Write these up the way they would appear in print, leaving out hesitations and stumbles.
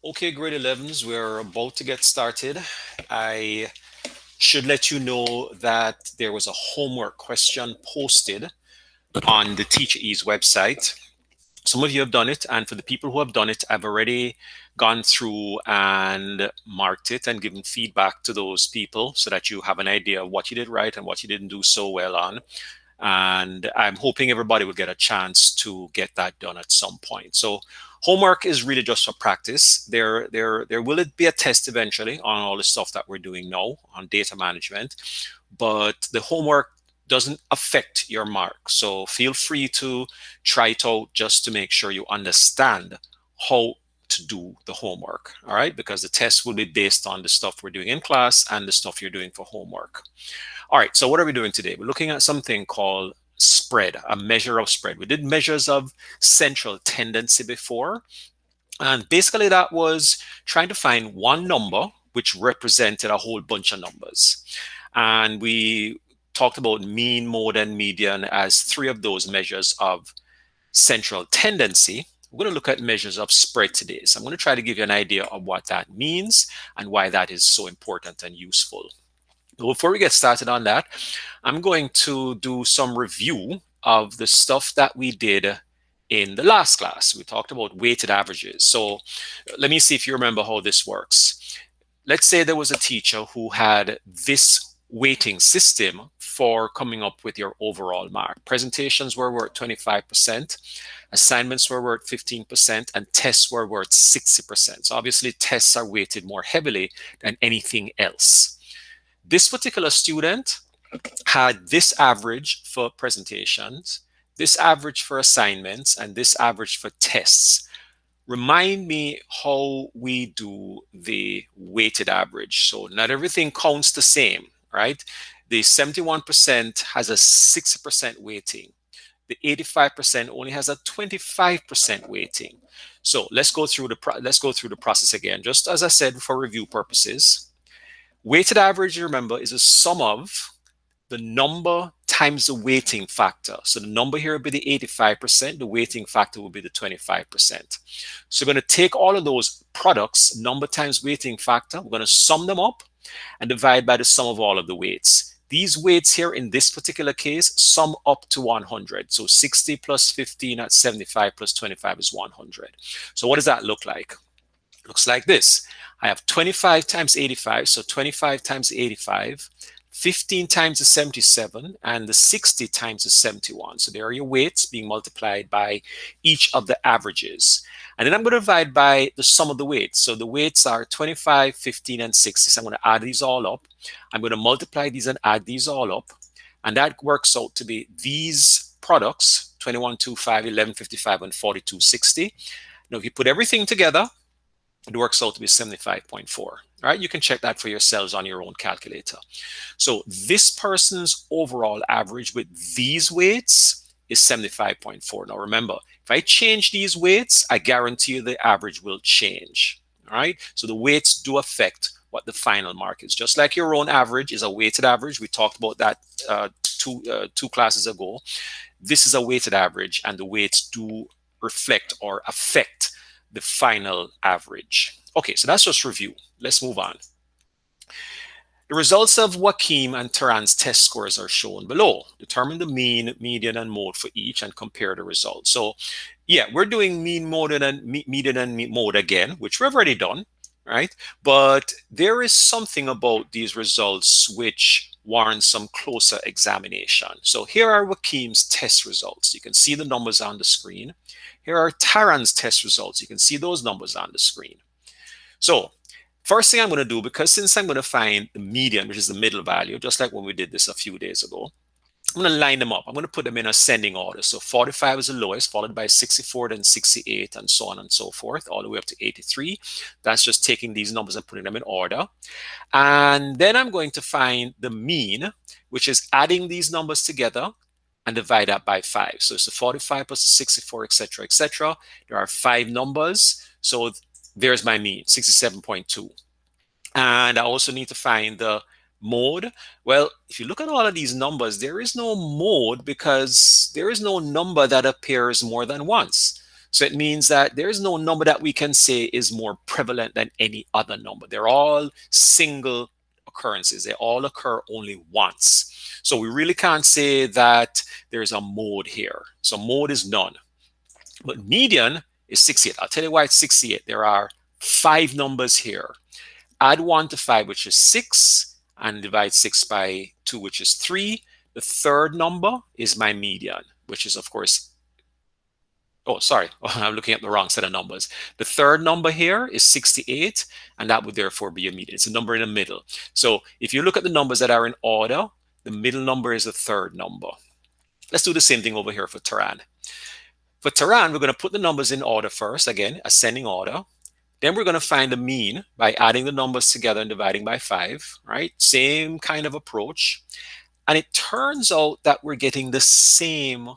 Okay, grade 11s, we're about to get started. I should let you know that there was a homework question posted on the TeacherEase website. Some of you have done it, and for the people who have done it, I've already gone through and marked it and given feedback to those people so that you have an idea of what you did right and what you didn't do so well on. And I'm hoping everybody will get a chance to get that done at some point. So homework is really just for practice. There will it be a test eventually on all the stuff that we're doing now on data management, but the homework doesn't affect your mark. So feel free to try it out just to make sure you understand how to do the homework. All right, because the test will be based on the stuff we're doing in class and the stuff you're doing for homework. All right, so what are we doing today? We're looking at something called spread, a measure of spread. We did measures of central tendency before, and basically that was trying to find one number which represented a whole bunch of numbers. And we talked about mean, mode, and median as three of those measures of central tendency. We're going to look at measures of spread today. So I'm going to try to give you an idea of what that means and why that is so important and useful. Before we get started on that, I'm going to do some review of the stuff that we did in the last class. We talked about weighted averages. So let me see if you remember how this works. Let's say there was a teacher who had this weighting system for coming up with your overall mark. Presentations were worth 25%, assignments were worth 15%, and tests were worth 60%. So obviously tests are weighted more heavily than anything else. This particular student had this average for presentations, this average for assignments, and this average for tests. Remind me how we do the weighted average. So not everything counts the same, right? The 71% has a 60% weighting. The 85% only has a 25% weighting. So let's go through the process again. Just as I said, for review purposes, weighted average, remember, is a sum of the number times the weighting factor. So the number here will be the 85%, the weighting factor will be the 25%. So we're going to take all of those products, number times weighting factor, we're going to sum them up and divide by the sum of all of the weights. These weights here in this particular case sum up to 100. So 60 plus 15 at 75 plus 25 is 100. So what does that look like? Looks like this. I have 25 times 85, so 25 times 85, 15 times the 77, and the 60 times the 71. So there are your weights being multiplied by each of the averages. And then I'm going to divide by the sum of the weights. So the weights are 25, 15, and 60. So I'm going to add these all up. I'm going to multiply these and add these all up. And that works out to be these products, 2125, 1155, and 4260. Now, if you put everything together, it works out to be 75.4. All right, you can check that for yourselves on your own calculator. So this person's overall average with these weights is 75.4. Now remember, if I change these weights, I guarantee you the average will change. All right, so the weights do affect what the final mark is. Just like your own average is a weighted average. We talked about that two classes ago. This is a weighted average, and the weights do reflect or affect the final average. Okay, so that's just review. Let's move on. The results of Joachim and Taran's test scores are shown below. Determine the mean, median, and mode for each and compare the results. So yeah, we're doing mean, mode, and median and mode again, which we've already done, right? But there is something about these results which warrants some closer examination. So here are Joachim's test results. You can see the numbers on the screen. Here are Taran's test results. You can see those numbers on the screen. So first thing I'm going to do, because since I'm going to find the median, which is the middle value, just like when we did this a few days ago, I'm going to line them up. I'm going to put them in ascending order. So 45 is the lowest, followed by 64, then 68, and so on and so forth, all the way up to 83. That's just taking these numbers and putting them in order. And then I'm going to find the mean, which is adding these numbers together and divide that by 5. So it's the 45 plus the 64, etc., etc. There are 5 numbers. So there's my mean, 67.2. And I also need to find the mode. Well, if you look at all of these numbers, there is no mode because there is no number that appears more than once. So it means that there is no number that we can say is more prevalent than any other number. They're all single occurrences. They all occur only once. So we really can't say that there's a mode here. So mode is none. But median is 68. I'll tell you why it's 68. There are 5 numbers here. Add 1 to 5, which is 6, and divide 6 by 2, which is 3. The third number is my median, which is, of course, oh, sorry, I'm looking at the wrong set of numbers. The third number here is 68, and that would therefore be a median. It's a number in the middle. So if you look at the numbers that are in order, the middle number is the third number. Let's do the same thing over here for Tehran. For Tehran, we're going to put the numbers in order first, again, ascending order. Then we're going to find the mean by adding the numbers together and dividing by 5, right? Same kind of approach. And it turns out that we're getting the same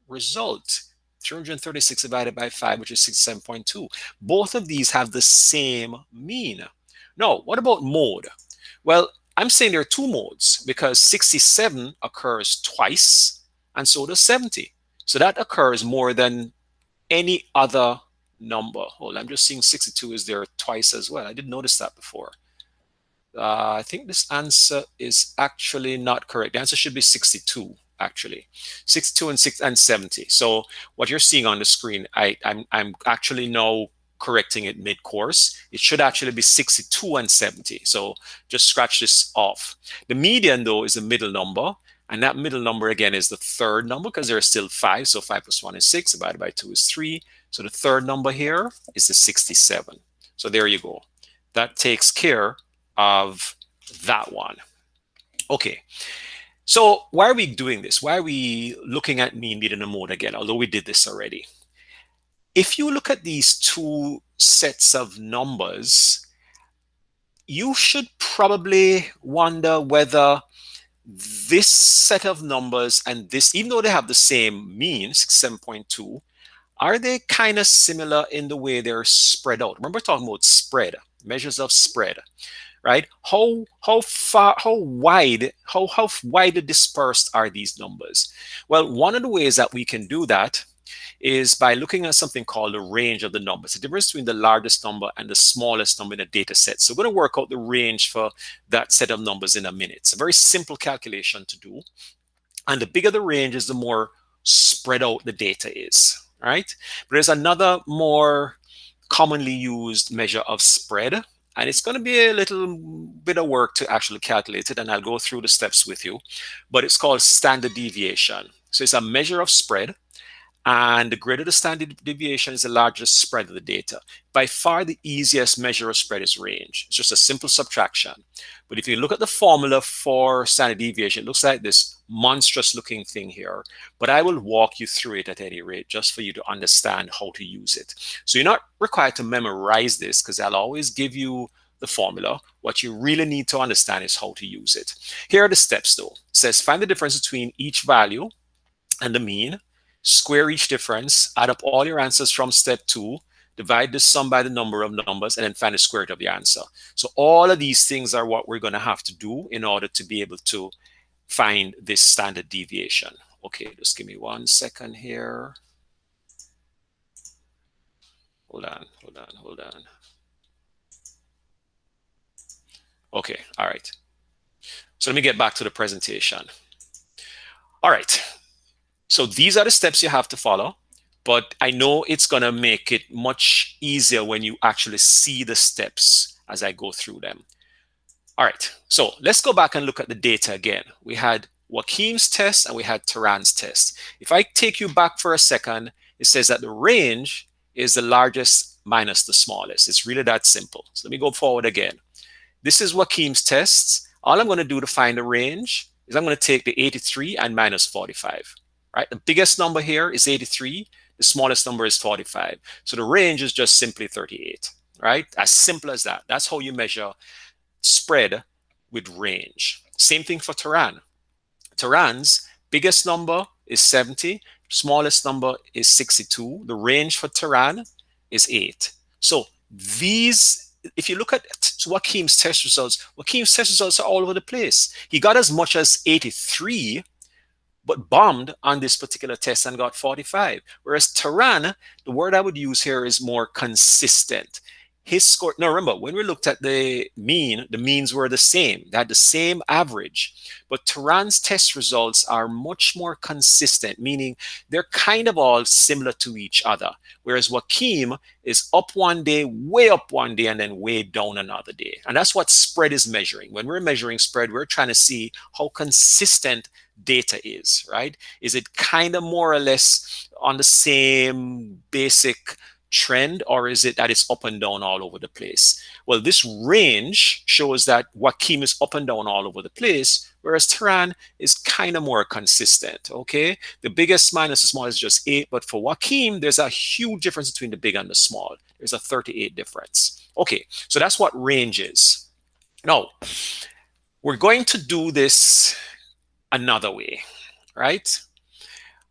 result. 336 divided by 5, which is 67.2. Both of these have the same mean. Now, what about mode? Well, I'm saying there are 2 modes because 67 occurs twice and so does 70. So that occurs more than any other number. Hold on, I'm just seeing 62 is there twice as well. I didn't notice that before. I think this answer is actually not correct. The answer should be 62, actually. 62 and 70. So what you're seeing on the screen, I'm actually now correcting it mid-course. It should actually be 62 and 70. So just scratch this off. The median, though, is the middle number. And that middle number, again, is the third number because there are still 5. So 5 plus 1 is 6. Divided by 2 is 3. So the third number here is the 67. So there you go. That takes care of that one. Okay, so why are we doing this? Why are we looking at mean, median, and mode again, although we did this already? If you look at these 2 sets of numbers, you should probably wonder whether this set of numbers and this, even though they have the same mean, 67.2, are they kind of similar in the way they're spread out? Remember, we're talking about spread, measures of spread, right? How wide dispersed are these numbers? Well, one of the ways that we can do that is by looking at something called the range of the numbers, the difference between the largest number and the smallest number in a data set. So we're going to work out the range for that set of numbers in a minute. It's a very simple calculation to do. And the bigger the range is, the more spread out the data is, right? But there's another more commonly used measure of spread, and it's going to be a little bit of work to actually calculate it, and I'll go through the steps with you. But it's called standard deviation. So it's a measure of spread, and the greater the standard deviation is the largest spread of the data. By far, the easiest measure of spread is range. It's just a simple subtraction. But if you look at the formula for standard deviation, it looks like this monstrous looking thing here. But I will walk you through it at any rate, just for you to understand how to use it. So you're not required to memorize this, because I'll always give you the formula. What you really need to understand is how to use it. Here are the steps, though. It says find the difference between each value and the mean. Square each difference, add up all your answers from step 2, divide the sum by the number of numbers, and then find the square root of your answer. So all of these things are what we're going to have to do in order to be able to find this standard deviation. Okay, just give me 1 second here. Hold on. Okay, all right. So let me get back to the presentation. All right. So these are the steps you have to follow, but I know it's going to make it much easier when you actually see the steps as I go through them. All right, so let's go back and look at the data again. We had Joachim's test and we had Tehran's test. If I take you back for a second, it says that the range is the largest minus the smallest. It's really that simple. So let me go forward again. This is Joachim's test. All I'm going to do to find the range is I'm going to take the 83 and minus 45. Right? The biggest number here is 83. The smallest number is 45. So the range is just simply 38. Right? As simple as that. That's how you measure spread with range. Same thing for Tehran. Tehran's biggest number is 70. Smallest number is 62. The range for Tehran is 8. So these, if you look at Joachim's test results are all over the place. He got as much as 83 but bombed on this particular test and got 45. Whereas Taran, the word I would use here is more consistent. His score, now remember, when we looked at the mean, the means were the same. They had the same average. But Taran's test results are much more consistent, meaning they're kind of all similar to each other. Whereas Wakim is up one day, way up one day, and then way down another day. And that's what spread is measuring. When we're measuring spread, we're trying to see how consistent data is, right? Is it kind of more or less on the same basic trend, or is it that it's up and down all over the place? Well, this range shows that Wakim is up and down all over the place, whereas Taran is kind of more consistent, okay? The biggest minus the small is just 8, but for Wakim, there's a huge difference between the big and the small. There's a 38 difference. Okay, so that's what range is. Now, we're going to do this another way, right?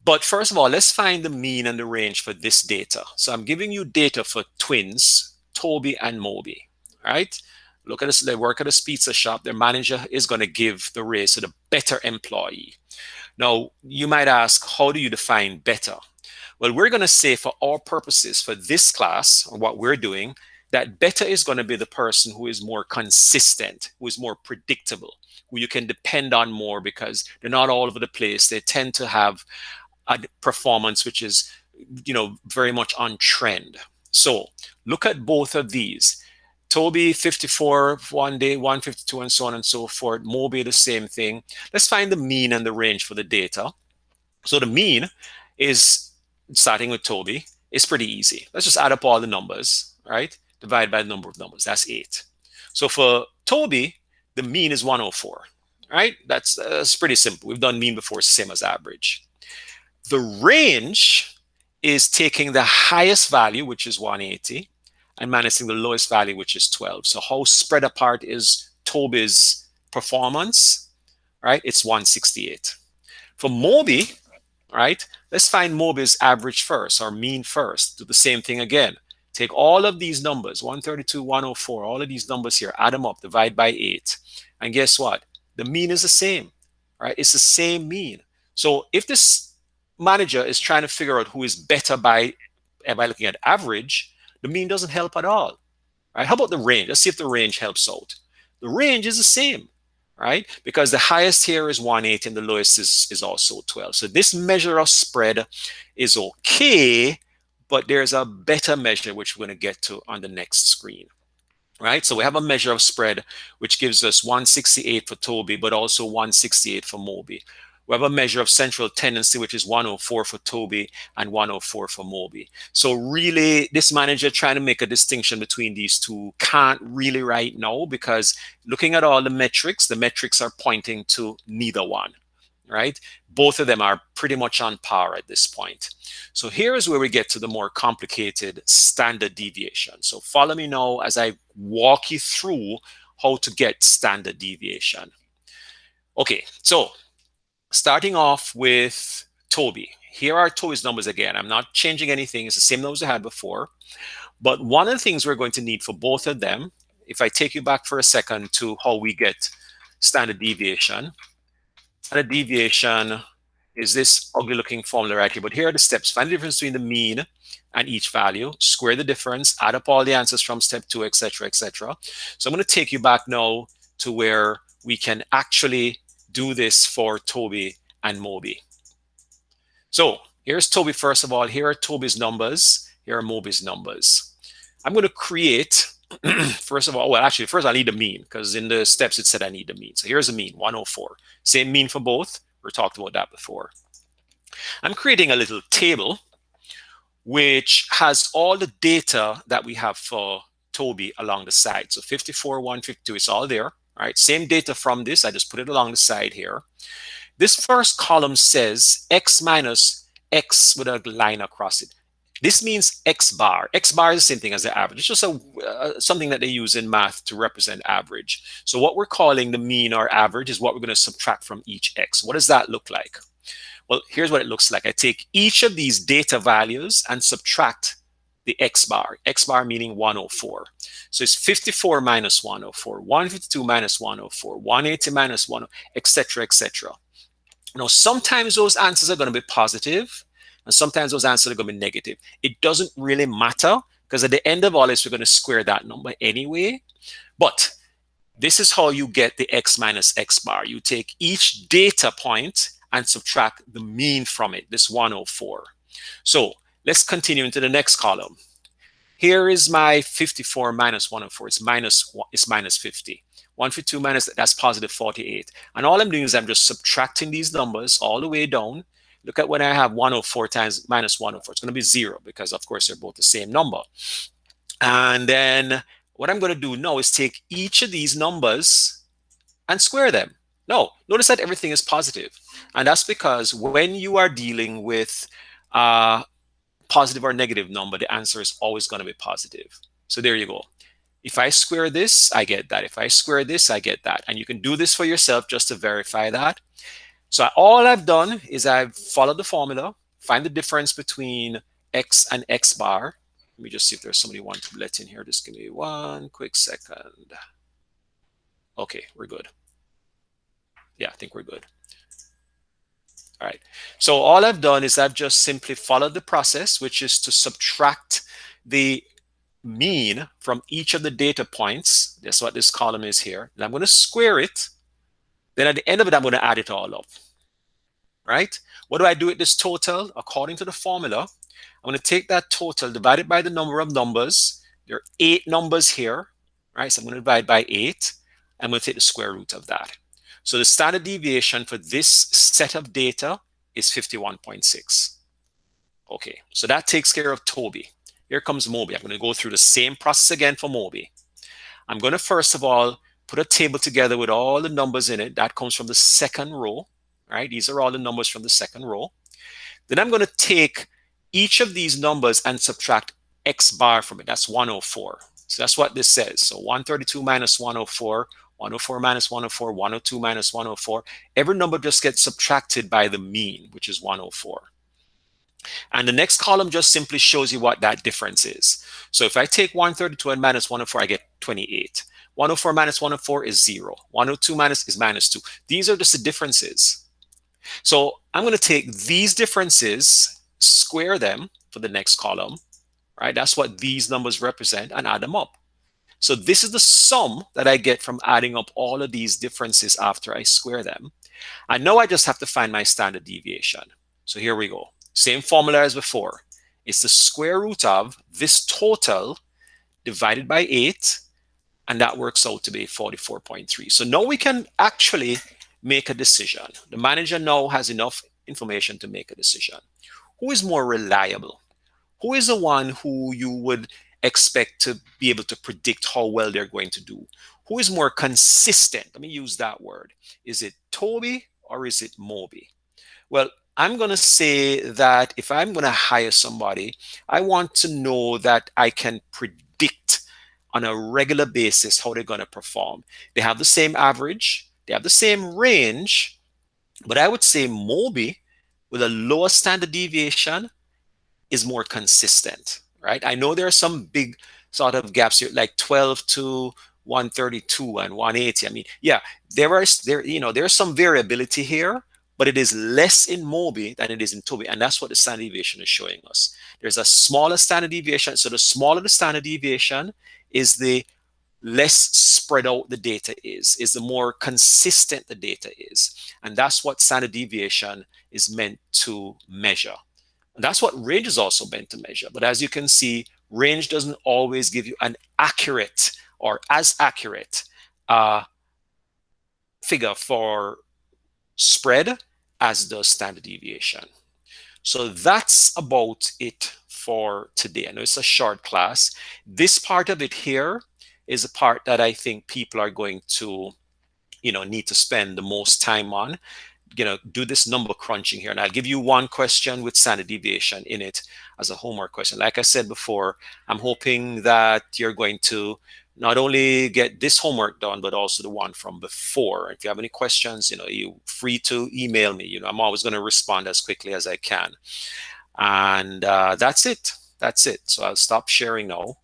But first of all, let's find the mean and the range for this data. So I'm giving you data for twins, Toby and Moby, right? Look at this, they work at a pizza shop. Their manager is going to give the raise to the better employee. Now, you might ask, how do you define better? Well, we're going to say for our purposes, for this class, or what we're doing, that better is going to be the person who is more consistent, who is more predictable, who you can depend on more because they're not all over the place. They tend to have a performance which is, very much on trend. So look at both of these. Toby 54 one day, 152, and so on and so forth. Moby the same thing. Let's find the mean and the range for the data. So the mean is, starting with Toby, is pretty easy. Let's just add up all the numbers, right? Divide by the number of numbers. That's 8. So for Toby, the mean is 104, right? That's pretty simple. We've done mean before, same as average. The range is taking the highest value, which is 180, and minusing the lowest value, which is 12. So how spread apart is Toby's performance, right? It's 168. For Moby, right, let's find Moby's average first, or mean first. Do the same thing again. Take all of these numbers, 132, 104, all of these numbers here, add them up, divide by 8. And guess what? The mean is the same, right? It's the same mean. So if this manager is trying to figure out who is better by looking at average, the mean doesn't help at all, right? How about the range? Let's see if the range helps out. The range is the same, right? Because the highest here is 180 and the lowest is also 12. So this measure of spread is okay, but there's a better measure which we're going to get to on the next screen, right? So we have a measure of spread which gives us 168 for Toby, but also 168 for Moby. We have a measure of central tendency, which is 104 for Toby and 104 for Moby. So really, this manager trying to make a distinction between these two can't really right now, because looking at all the metrics are pointing to neither one, right? Both of them are pretty much on par at this point. So here is where we get to the more complicated standard deviation. So follow me now as I walk you through how to get standard deviation. Okay, so starting off with Toby. Here are Toby's numbers again. I'm not changing anything. It's the same numbers I had before. But one of the things we're going to need for both of them, if I take you back for a second to how we get standard deviation. Standard deviation is this ugly looking formula right here. But here are the steps. Find the difference between the mean and each value. Square the difference. Add up all the answers from step 2, etc., etc. So I'm going to take you back now to where we can actually do this for Toby and Moby. So here's Toby first of all. Here are Toby's numbers. Here are Moby's numbers. I'm going to create, first of all, well, actually, first I need the mean, because in the steps it said I need the mean. So here's the mean, 104. Same mean for both. We talked about that before. I'm creating a little table which has all the data that we have for Toby along the side. So 54, 152, it's all there. All right, same data from this. I just put it along the side here. This first column says x minus x with a line across it. This means x bar. X bar is the same thing as the average. It's just something that they use in math to represent average. So what we're calling the mean or average is what we're going to subtract from each x. What does that look like? Well, here's what it looks like. I take each of these data values and subtract the x bar meaning 104. So it's 54 minus 104, 152 minus 104, 180 minus 1, etc., etc. Now, sometimes those answers are going to be positive, and sometimes those answers are going to be negative. It doesn't really matter because at the end of all this, we're going to square that number anyway. But this is how you get the x minus x bar. You take each data point and subtract the mean from it, this 104. So let's continue into the next column. Here is my 54 minus 104. It's minus 50. 152 minus, that's positive 48. And all I'm doing is I'm just subtracting these numbers all the way down. Look at when I have 104 times minus 104. It's going to be 0 because, of course, they're both the same number. And then what I'm going to do now is take each of these numbers and square them. No, notice that everything is positive. And that's because when you are dealing with positive or negative number, the answer is always going to be positive. So there you go. If I square this, I get that. If I square this, I get that. And you can do this for yourself just to verify that. So all I've done is I've followed the formula, find the difference between x and x bar. Let me just see if there's somebody who wants to let in here. Just give me one quick second. Okay, we're good. Yeah, I think we're good. All right. So all I've done is I've just simply followed the process, which is to subtract the mean from each of the data points. That's what this column is here. And I'm going to square it. Then at the end of it, I'm going to add it all up. Right? What do I do with this total? According to the formula, I'm going to take that total, divide it by the number of numbers. There are 8 numbers here. Right? So I'm going to divide by 8. I'm going to take the square root of that. So the standard deviation for this set of data is 51.6. Okay, so that takes care of Toby. Here comes Moby. I'm going to go through the same process again for Moby. I'm going to first of all put a table together with all the numbers in it. That comes from the second row, right? These are all the numbers from the second row. Then I'm going to take each of these numbers and subtract x bar from it. That's 104. So that's what this says. So 132 minus 104, 104 minus 104, 102 minus 104. Every number just gets subtracted by the mean, which is 104. And the next column just simply shows you what that difference is. So if I take 132 and minus 104, I get 28. 104 minus 104 is 0. 102 minus is minus 2. These are just the differences. So I'm going to take these differences, square them for the next column, right? That's what these numbers represent, and add them up. So this is the sum that I get from adding up all of these differences after I square them. And now I just have to find my standard deviation. So here we go. Same formula as before. It's the square root of this total divided by 8, and that works out to be 44.3. So now we can actually make a decision. The manager now has enough information to make a decision. Who is more reliable? Who is the one who you would expect to be able to predict how well they're going to do? Who is more consistent? Let me use that word. Is it Toby or is it Moby? Well, I'm going to say that if I'm going to hire somebody, I want to know that I can predict on a regular basis how they're going to perform. They have the same average, they have the same range, but I would say Moby with a lower standard deviation is more consistent, right? I know there are some big sort of gaps here, like 12 to 132 and 180. I mean, yeah, there's some variability here, but it is less in Moby than it is in Toby, and that's what the standard deviation is showing us. There's a smaller standard deviation, so the smaller the standard deviation is the less spread out the data is the more consistent the data is. And that's what standard deviation is meant to measure. And that's what range is also meant to measure. But as you can see, range doesn't always give you an accurate or as accurate figure for spread as does standard deviation. So that's about it for today. I know it's a short class. This part of it here is a part that I think people are going to, need to spend the most time on. Do this number crunching here. And I'll give you one question with standard deviation in it as a homework question. Like I said before, I'm hoping that you're going to not only get this homework done, but also the one from before. If you have any questions, you're free to email me. I'm always going to respond as quickly as I can. And that's it. That's it. So I'll stop sharing now.